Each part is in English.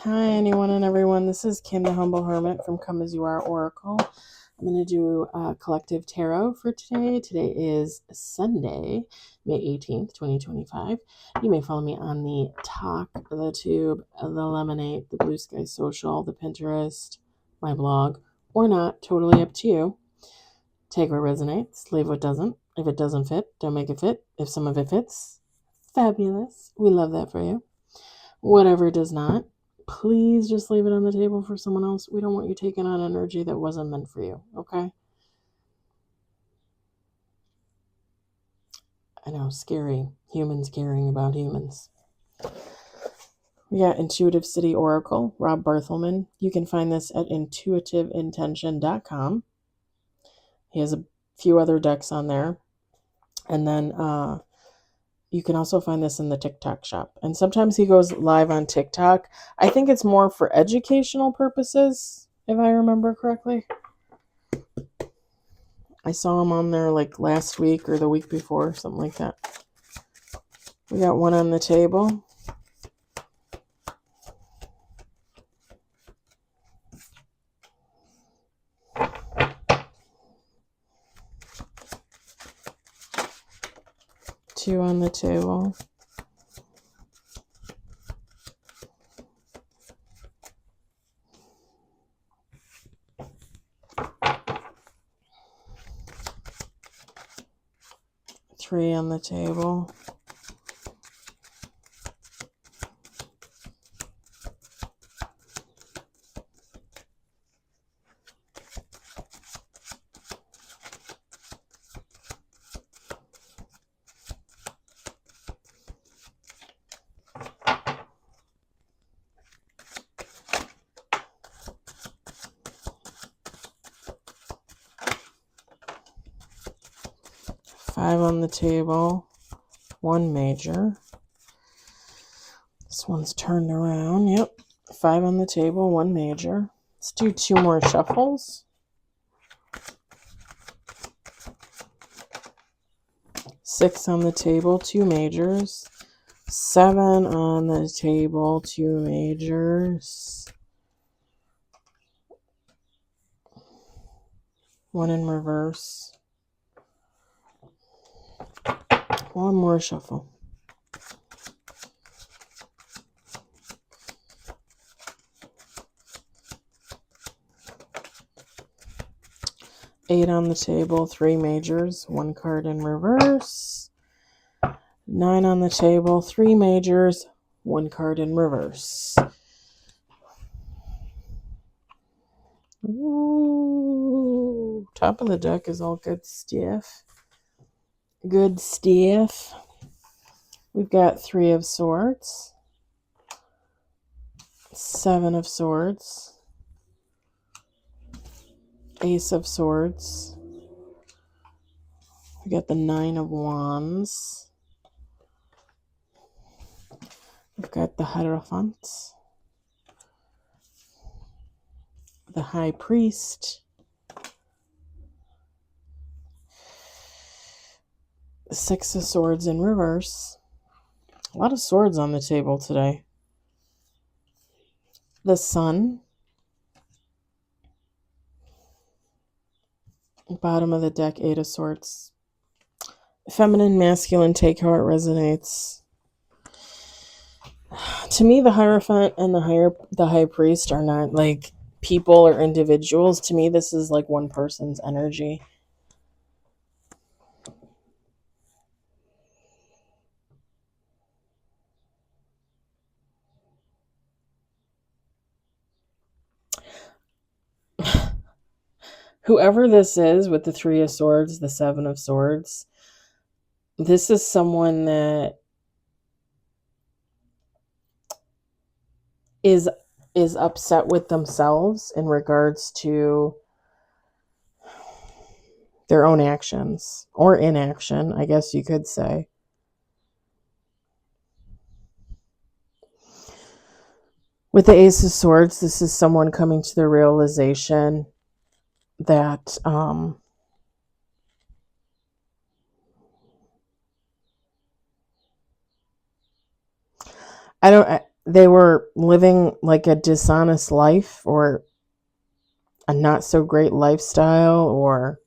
Hi, anyone and everyone. This is Kim, the Humble Hermit from Come As You Are Oracle. I'm going to do a collective tarot for today. Today is Sunday, May 18th, 2025. You may follow me on the Talk, the Tube, the Lemonade, the Blue Sky Social, the Pinterest, my blog, or not. Totally up to you. Take what resonates, leave what doesn't. If it doesn't fit, don't make it fit. If some of it fits, fabulous. We love that for you. Whatever does not, please just leave it on the table for someone else. We don't want you taking on energy that wasn't meant for you, okay? I know, scary. Humans caring about humans. We got Intuitive City Oracle, Rob Barthelman. You can find this at intuitiveintention.com. He has a few other decks on there. And then you can also find this in the TikTok shop. And sometimes he goes live on TikTok. I think it's more for educational purposes, if I remember correctly. I saw him on there like last week or the week before, something like that. We got one on the table. Two on the table. Three on the table. Five on the table. One major. This one's turned around. Yep. Five on the table. One major. Let's do two more shuffles. Six on the table. Two majors. Seven on the table. Two majors. One in reverse. One more shuffle. Eight on the table, three majors, one card in reverse. Nine on the table, three majors, one card in reverse. Ooh, top of the deck is all good stuff. Good stuff. We've got Three of Swords, Seven of Swords, Ace of Swords. We got the Nine of Wands. We've got the Hierophant, the High Priest, the Six of Swords in reverse. A lot of swords on the table today. The Sun. Bottom of the deck, Eight of Swords. Feminine, masculine, take how it resonates. To me, the Hierophant and the High Priest are not like people or individuals. To me, this is like one person's energy. Whoever this is with the Three of Swords, the Seven of Swords, this is someone that is upset with themselves in regards to their own actions or inaction, I guess you could say. With the Ace of Swords, this is someone coming to the realization that they were living like a dishonest life or a not so great lifestyle, or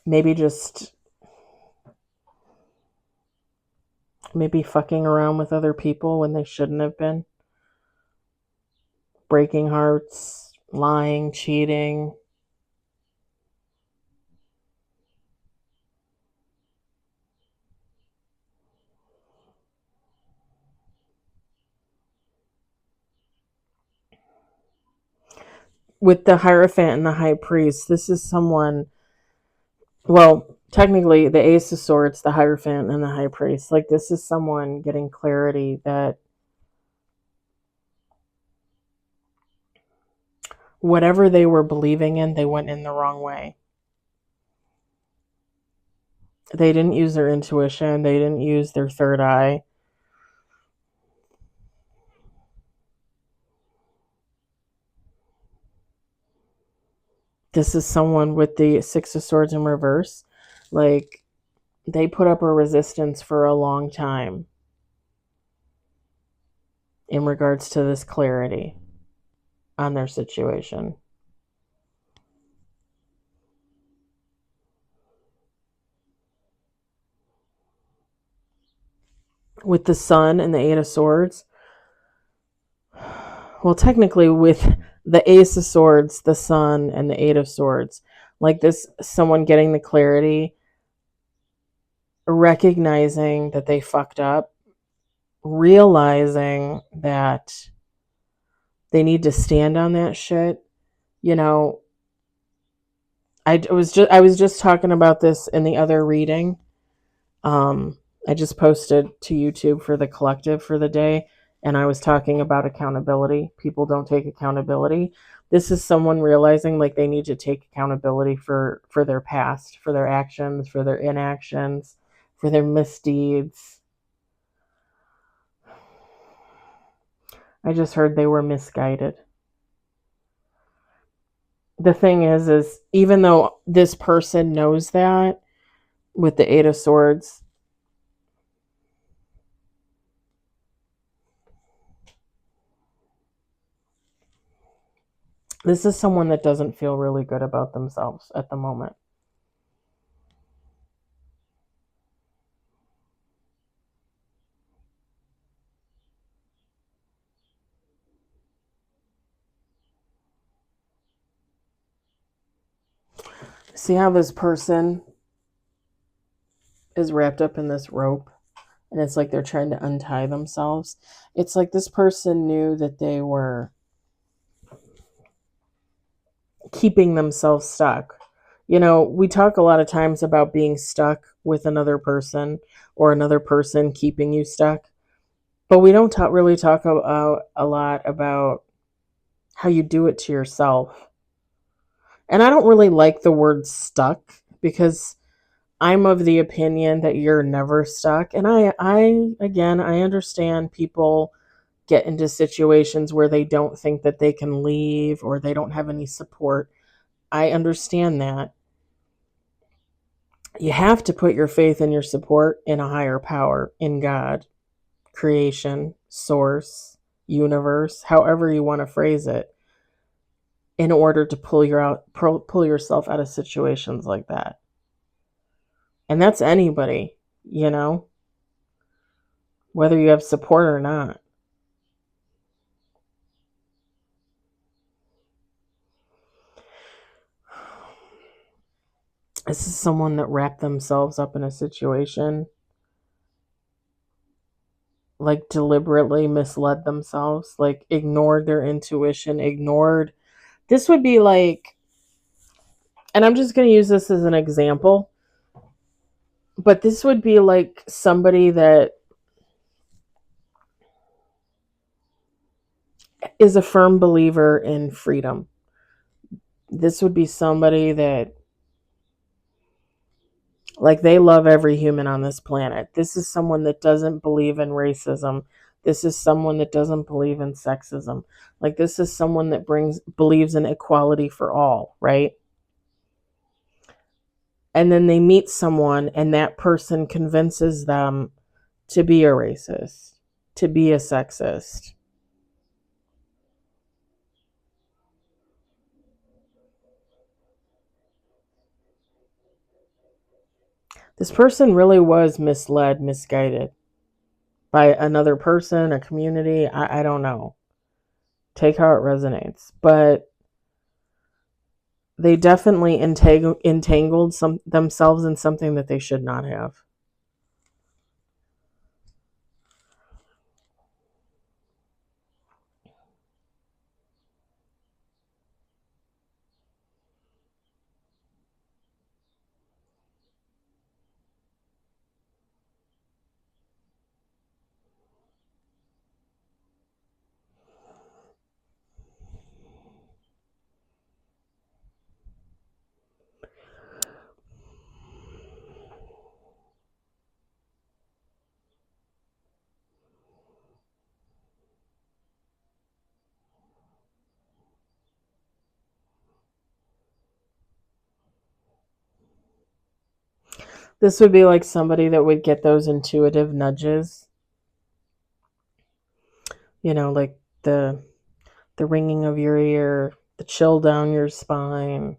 maybe just maybe fucking around with other people when they shouldn't have been, breaking hearts, lying, cheating. With the Hierophant and the High Priest, this is someone, well, technically the Ace of Swords, the Hierophant, and the High Priest, like this is someone getting clarity that whatever they were believing in, they went in the wrong way. They didn't use their intuition. They didn't use their third eye. This is someone with the Six of Swords in reverse. Like, they put up a resistance for a long time in regards to this clarity on their situation. With the Sun and the Eight of Swords, well, technically with the Ace of Swords, the Sun, and the Eight of Swords, like this, someone getting the clarity, recognizing that they fucked up, realizing that they need to stand on that shit. You know, I was just talking about this in the other reading. I just posted to YouTube for the collective for the day, and I was talking about accountability. People don't take accountability. This is someone realizing like they need to take accountability for their past, for their actions, for their inactions, for their misdeeds. I just heard they were misguided. The thing is even though this person knows that, with the Eight of Swords, this is someone that doesn't feel really good about themselves at the moment. See how this person is wrapped up in this rope, and it's like they're trying to untie themselves. It's like this person knew that they were keeping themselves stuck. You know, we talk a lot of times about being stuck with another person or another person keeping you stuck, but we don't really talk about a lot about how you do it to yourself. And I don't really like the word stuck, because I'm of the opinion that you're never stuck. And I understand people get into situations where they don't think that they can leave or they don't have any support. I understand that. You have to put your faith and your support in a higher power, in God, creation, source, universe, however you want to phrase it, in order to pull yourself out of situations like that. And that's anybody, you know, whether you have support or not. This is someone that wrapped themselves up in a situation, like deliberately misled themselves, like ignored their intuition, ignored. This would be like, and I'm just going to use this as an example, but this would be like somebody that is a firm believer in freedom. This would be somebody that, like, they love every human on this planet. This is someone that doesn't believe in racism. This is someone that doesn't believe in sexism. Like, this is someone that believes in equality for all, right? And then they meet someone and that person convinces them to be a racist, to be a sexist. This person really was misled, misguided by another person, a community. I don't know. Take how it resonates. But they definitely entangled themselves in something that they should not have. This would be like somebody that would get those intuitive nudges, like the ringing of your ear, the chill down your spine,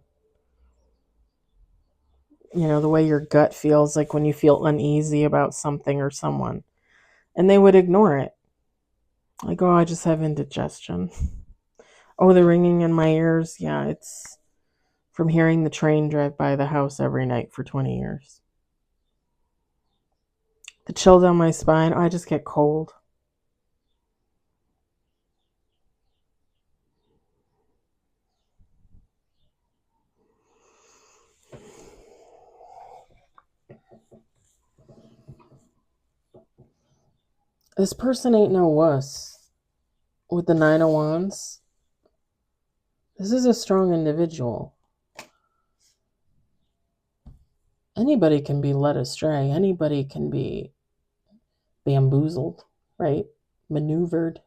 the way your gut feels like when you feel uneasy about something or someone. And they would ignore it. Like, oh, I just have indigestion. Oh, the ringing in my ears. Yeah, it's from hearing the train drive by the house every night for 20 years. The chill down my spine. Oh, I just get cold. This person ain't no wuss. With the 9 of Wands, this is a strong individual. Anybody can be led astray. Anybody can be bamboozled, right? Maneuvered.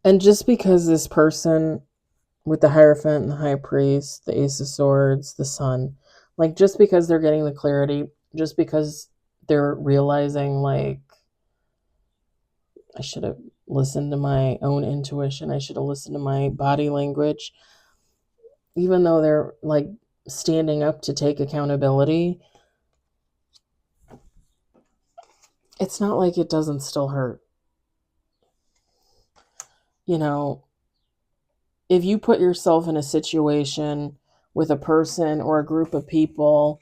And just because this person with the Hierophant and the High Priest, the Ace of Swords, the Sun, like just because they're getting the clarity, just because they're realizing like, I should have listened to my own intuition, I should have listened to my body language, even though they're like standing up to take accountability, it's not like it doesn't still hurt. If you put yourself in a situation with a person or a group of people,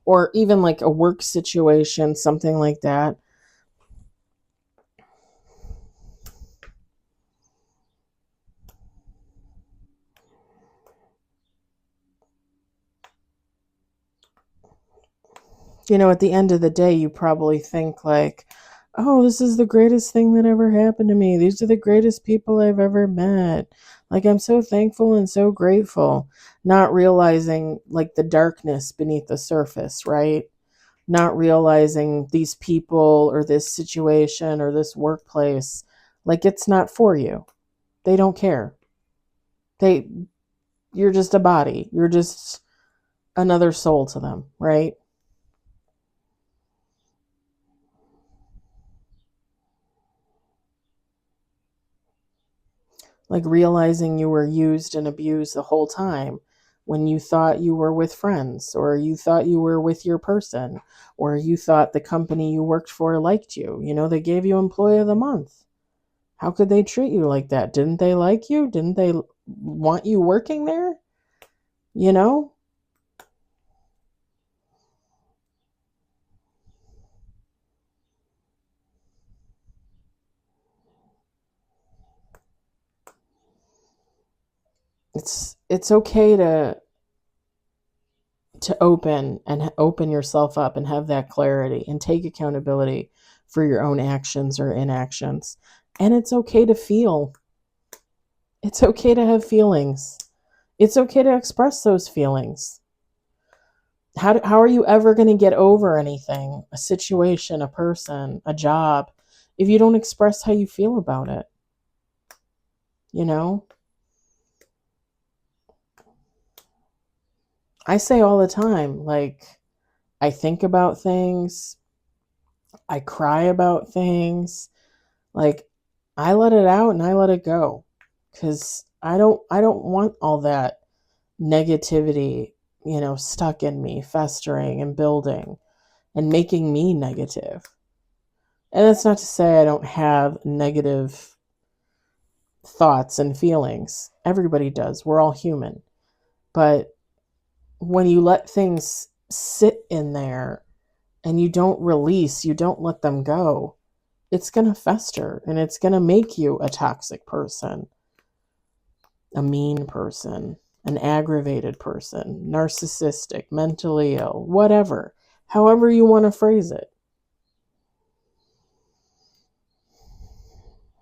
or even like a work situation, something like that, at the end of the day, you probably think like, oh, this is the greatest thing that ever happened to me. These are the greatest people I've ever met. Like, I'm so thankful and so grateful. Not realizing like the darkness beneath the surface, right? Not realizing these people or this situation or this workplace, like it's not for you. They don't care. You're just a body. You're just another soul to them, right? Like realizing you were used and abused the whole time when you thought you were with friends, or you thought you were with your person, or you thought the company you worked for liked you. They gave you Employee of the Month. How could they treat you like that? Didn't they like you? Didn't they want you working there? You know? It's okay to open yourself up and have that clarity and take accountability for your own actions or inactions. And it's okay to feel. It's okay to have feelings. It's okay to express those feelings. How are you ever going to get over anything, a situation, a person, a job, if you don't express how you feel about it? You know, I say all the time, like, I think about things, I cry about things, like, I let it out and I let it go, cuz I don't want all that negativity, stuck in me, festering and building and making me negative. And that's not to say I don't have negative thoughts and feelings. Everybody does. We're all human. But when you let things sit in there and you don't release, you don't let them go, it's going to fester and it's going to make you a toxic person, a mean person, an aggravated person, narcissistic, mentally ill, whatever, however you want to phrase it.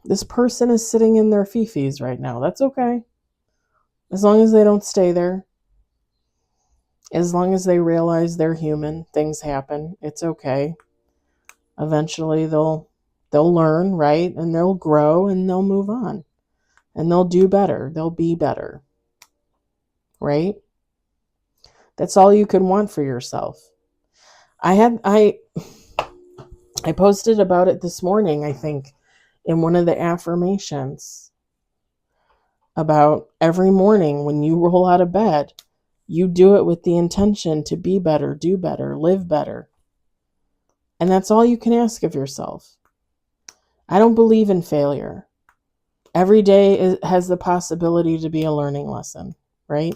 This person is sitting in their fifis right now. That's okay. As long as they don't stay there, as long as they realize they're human, things happen. It's okay. Eventually they'll learn, right? And they'll grow and they'll move on. And they'll do better. They'll be better. Right? That's all you can want for yourself. I posted about it this morning, I think, in one of the affirmations about every morning when you roll out of bed, you do it with the intention to be better, do better, live better. And that's all you can ask of yourself. I don't believe in failure. Every day has the possibility to be a learning lesson, right?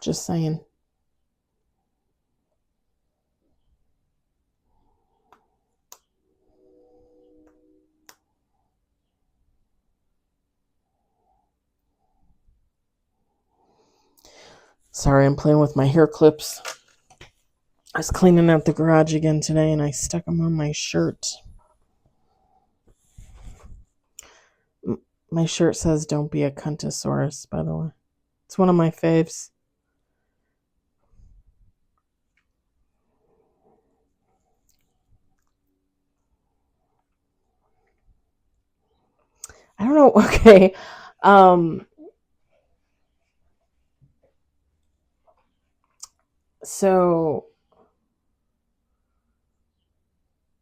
Just saying. Sorry, I'm playing with my hair clips. I was cleaning out the garage again today and I stuck them on my shirt. My shirt says "Don't be a cuntosaurus," by the way. It's one of my faves. I don't know. Okay. So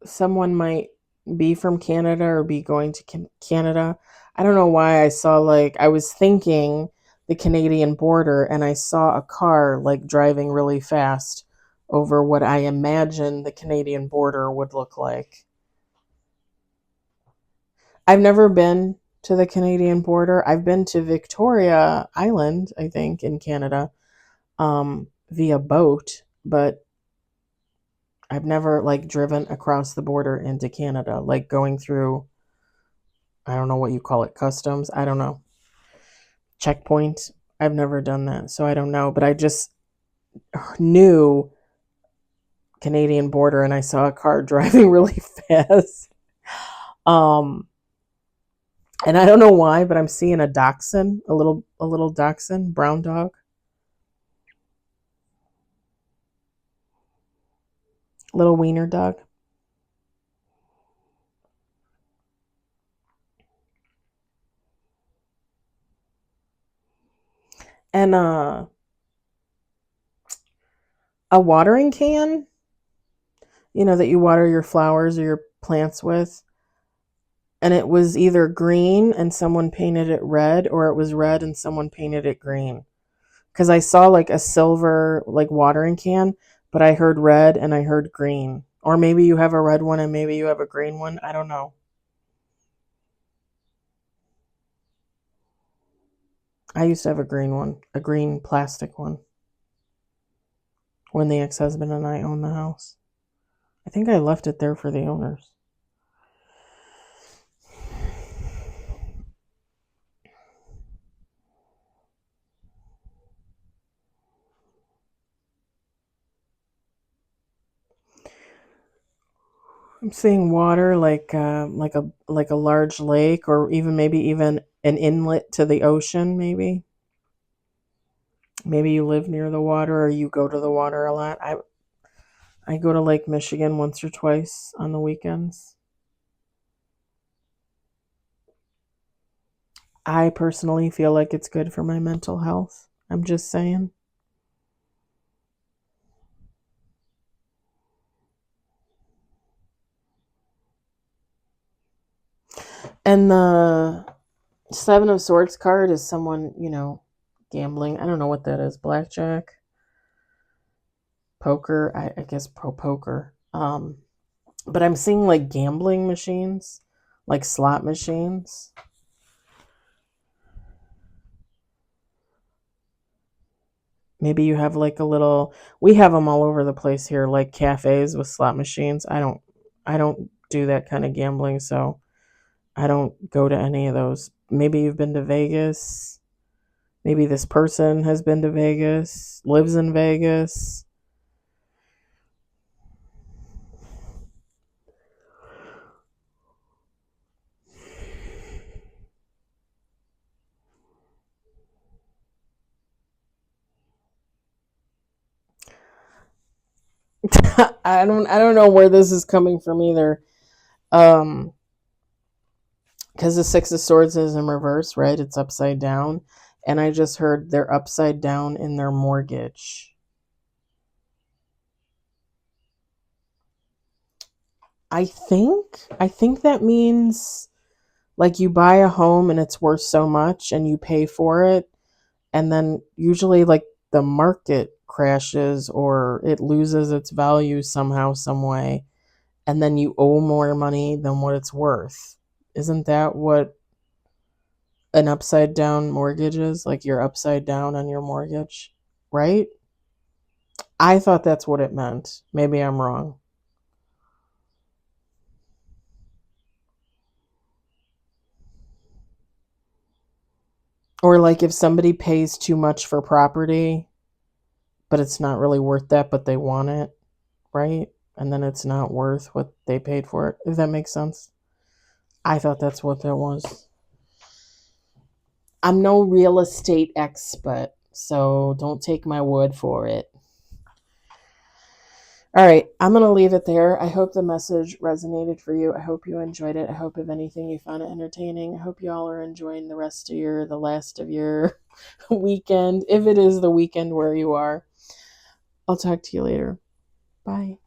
someone might be from Canada or be going to Canada. I don't know why I was thinking the Canadian border and I saw a car like driving really fast over what I imagine the Canadian border would look like. I've never been to the Canadian border. I've been to Victoria Island, I think, in Canada, via boat, but I've never like driven across the border into Canada, like going through, I don't know what you call it, customs. I don't know. Checkpoint. I've never done that, so I don't know. But I just knew Canadian border and I saw a car driving really fast. Um, and I don't know why, but I'm seeing a dachshund, a little dachshund, brown dog. Little wiener dog. And a watering can, that you water your flowers or your plants with. And it was either green and someone painted it red, or it was red and someone painted it green. Because I saw like a silver like watering can, but I heard red and I heard green. Or maybe you have a red one and maybe you have a green one. I don't know. I used to have a green one, a green plastic one, when the ex-husband and I owned the house. I think I left it there for the owners. I'm seeing water like a large lake, or even maybe even an inlet to the ocean. Maybe you live near the water or you go to the water a lot. I go to Lake Michigan once or twice on the weekends. I personally feel like it's good for my mental health. I'm just saying. And the Seven of Swords card is someone, gambling. I don't know what that is. Blackjack, poker. I guess pro poker. But I'm seeing like gambling machines, like slot machines. Maybe you have like a little. We have them all over the place here, like cafes with slot machines. I don't do that kind of gambling, so I don't go to any of those. Maybe you've been to Vegas. Maybe this person has been to Vegas, lives in Vegas. I don't know where this is coming from either. Um because the Six of Swords is in reverse, right? It's upside down. And I just heard they're upside down in their mortgage. I think that means like you buy a home and it's worth so much and you pay for it, and then usually like the market crashes or it loses its value somehow, some way, and then you owe more money than what it's worth. Isn't that what an upside down mortgage is? Like you're upside down on your mortgage, right? I thought that's what it meant. Maybe I'm wrong. Or like if somebody pays too much for property, but it's not really worth that, but they want it, right? And then it's not worth what they paid for it. If that makes sense. I thought that's what that was. I'm no real estate expert, so don't take my word for it. All right, I'm going to leave it there. I hope the message resonated for you. I hope you enjoyed it. I hope, if anything, you found it entertaining. I hope you all are enjoying the last of your weekend, if it is the weekend where you are. I'll talk to you later. Bye.